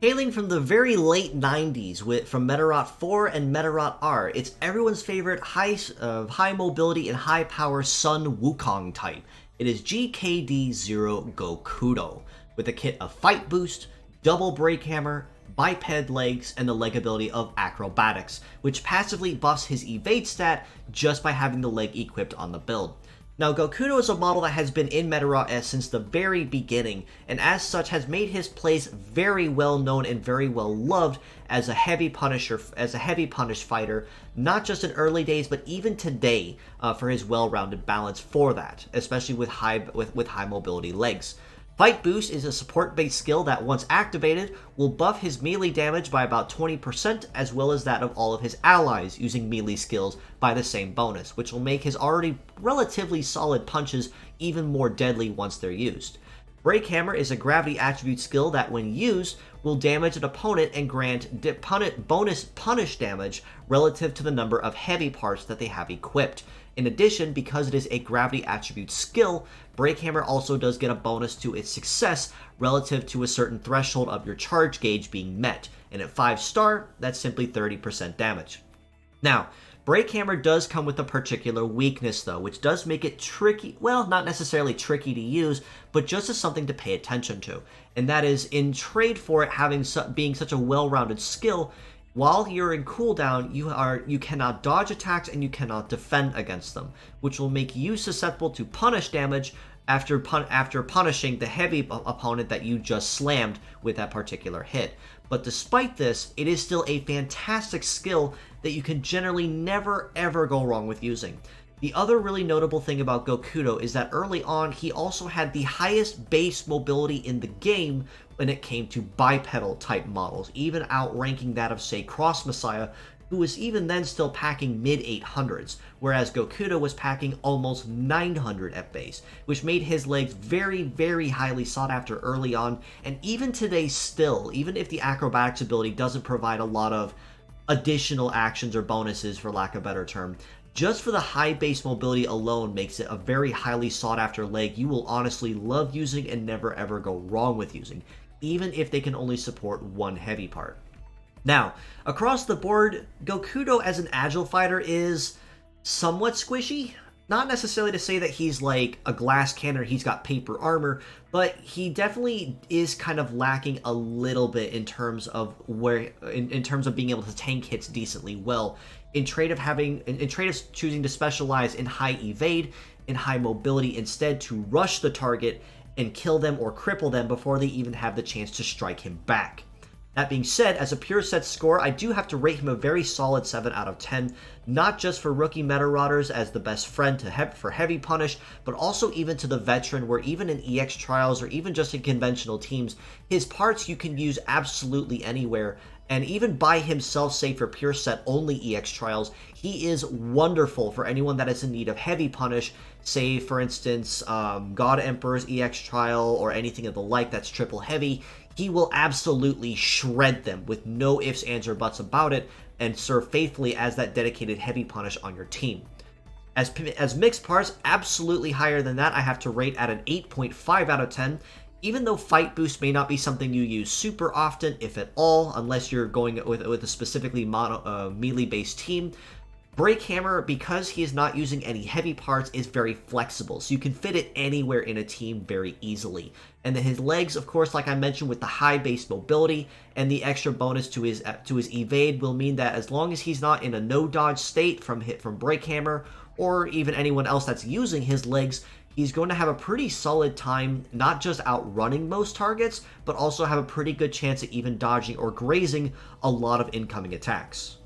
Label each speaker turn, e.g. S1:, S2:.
S1: Hailing from the very late 90s from Medarot 4 and Medarot R, it's everyone's favorite high mobility and high power Son Wukong type. It is GKD00 Gokudo, with a kit of Fight Boost, Double Break Hammer, Biped Legs, and the leg ability of Acrobatics, which passively buffs his evade stat just by having the leg equipped on the build. Now, Gokudo is a model that has been in Medarot S since the very beginning, and as such has made his place very well known and very well loved as a heavy punish fighter, not just in early days, but even today, for his well-rounded balance for that, especially with high mobility legs. Fight Boost is a support-based skill that, once activated, will buff his melee damage by about 20%, as well as that of all of his allies using melee skills by the same bonus, which will make his already relatively solid punches even more deadly once they're used. Break Hammer is a gravity attribute skill that, when used, will damage an opponent and grant bonus punish damage relative to the number of heavy parts that they have equipped. In addition, because it is a gravity attribute skill, Break Hammer also does get a bonus to its success relative to a certain threshold of your charge gauge being met, and at 5-star, that's simply 30% damage. Now, Break Hammer does come with a particular weakness though, which does make it tricky, well, not necessarily tricky to use, but just as something to pay attention to. And that is, in trade for it being such a well-rounded skill, while you're in cooldown, you cannot dodge attacks and you cannot defend against them, which will make you susceptible to punish damage after punishing the heavy opponent that you just slammed with that particular hit. But despite this, it is still a fantastic skill that you can generally never ever go wrong with using. The other really notable thing about Gokudo is that early on, he also had the highest base mobility in the game when it came to bipedal type models, even outranking that of, say, Cross Messiah, who was even then still packing mid-800s, whereas Gokudo was packing almost 900 at base, which made his legs very, very highly sought after early on, and even today still, even if the Acrobatics ability doesn't provide a lot of additional actions or bonuses, for lack of a better term, just for the high base mobility alone makes it a very highly sought after leg you will honestly love using and never ever go wrong with using, even if they can only support one heavy part. Now, across the board, Gokudo as an agile fighter is somewhat squishy. Not necessarily to say that he's like a glass cannon or he's got paper armor, but he definitely is kind of lacking a little bit in terms of in terms of being able to tank hits decently well. In trade of choosing to specialize in high evade and high mobility instead to rush the target and kill them or cripple them before they even have the chance to strike him back. That being said, as a pure set score, I do have to rate him a very solid 7 out of 10, not just for rookie Medarotters as the best friend for heavy punish, but also even to the veteran, where even in EX trials or even just in conventional teams, his parts you can use absolutely anywhere, and even by himself, say for pure set only EX trials, he is wonderful for anyone that is in need of heavy punish, say for instance, God Emperor's EX trial or anything of the like that's triple heavy. He will absolutely shred them with no ifs, ands, or buts about it, and serve faithfully as that dedicated heavy punish on your team. As mixed parts, absolutely higher than that, I have to rate at an 8.5 out of 10. Even though Fight Boost may not be something you use super often, if at all, unless you're going with a specifically melee-based team, Break Hammer, because he is not using any heavy parts, is very flexible, so you can fit it anywhere in a team very easily. And then his legs, of course, like I mentioned, with the high base mobility and the extra bonus to his evade will mean that as long as he's not in a no-dodge state from Break Hammer, or even anyone else that's using his legs, he's going to have a pretty solid time not just outrunning most targets, but also have a pretty good chance at even dodging or grazing a lot of incoming attacks.